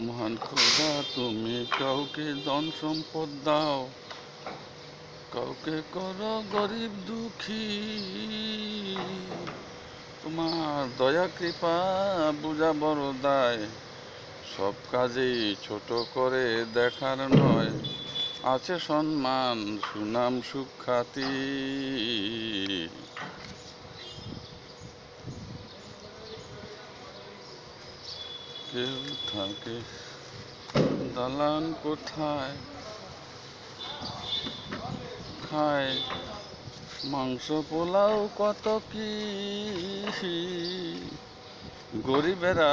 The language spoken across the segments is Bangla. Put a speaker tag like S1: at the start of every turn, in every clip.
S1: মহান খোদা, তুমি কাউকে ধন সম্পদ দাও, কাউকে করো গরিব দুঃখী। তোমার দয়া কৃপা বুঝা বড় দায়, সব কাজেই ছোট করে দেখার নয়। আছে সম্মান, সুনাম, সুখ্যাতি। কেউ থাকে দালান কোথায়, খায় মাংস পোলাও কত কি। গরিবেরা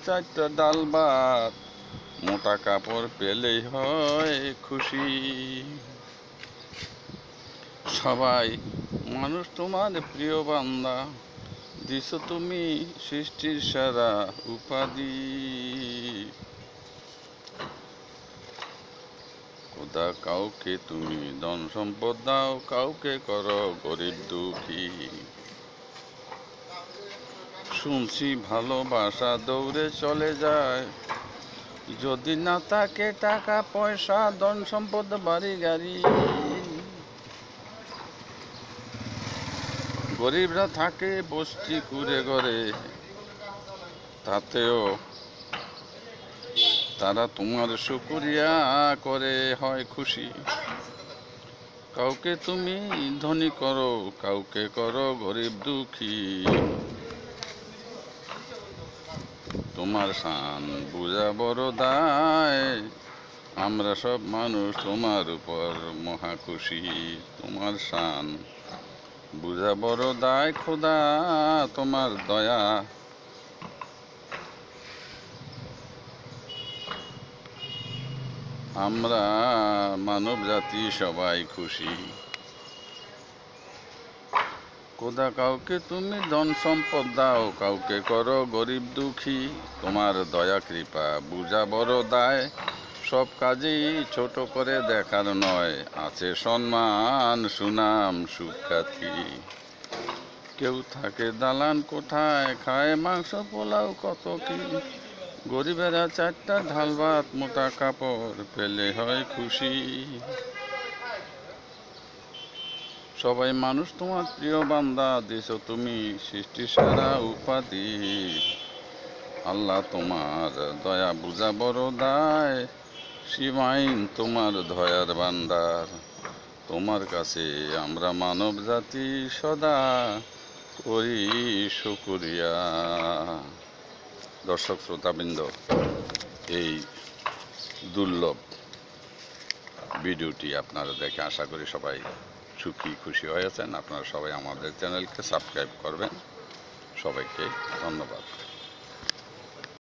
S1: চারটা ডাল ভাত, মোটা কাপড় পেলেই হয় খুশি। সবাই মানুষ তোমার প্রিয় বান্দা, দিছো তুমি সৃষ্টির সেরা উপাধি। খোদা, কাউকে তুমি ধন সম্পদ দাও, কাউকে করো গরিব দুঃখী। শুনছি ভালোবাসা দৌড়ে চলে যায়, যদি না থাকে টাকা পয়সা, ধন সম্পদ, বাড়ি গাড়ি। গরিবরা থাকে বস্তি কুড়ে ঘরে, তাতেও তারা তোমার শুকরিয়া করে হয় খুশি। কাউকে তুমি ধনী করো, কাউকে করো গরিব দুঃখী। তোমার শান বুঝা বড় দায়, আমরা সব মানুষ তোমার উপর মহা খুশি। তোমার শান বুঝা বড় দায় খোদা, তোমার দয়া আমরা মানব জাতি সবাই খুশি। খোদা, কাউকে তুমি ধন সম্পদ দাও, কাউকে করো গরিব দুঃখী। তোমার দয়া কৃপা বুঝা বড় দায়, সব কাজেই ছোট করে দেখার নয়। আছে সম্মান, সুনাম, সুখ্যাতি। কেউ থাকে দালান কোঠায়, খায় মাংস পোলাও কত কি। গরিবেরা চারটা ঢাল ভাত, মোটা কাপড় পেলে হয় খুশি। সবাই মানুষ তোমার প্রিয় বান্দা, দিছো তুমি সৃষ্টি সেরা উপাধি। আল্লাহ, তোমার দয়া বুঝা বড় দায়, সীমাহীন তোমার দয়ার ভান্ডার। তোমার কাছে আমরা মানব জাতি সদা করি শুকরিয়া। দর্শক শ্রোতাবৃন্দ, এই দুর্লভ ভিডিওটি আপনারা দেখে আশা করি সবাই সুখী খুশি হয়েছেন। আপনারা সবাই আমাদের চ্যানেলকে সাবস্ক্রাইব করবেন। সবাইকে ধন্যবাদ।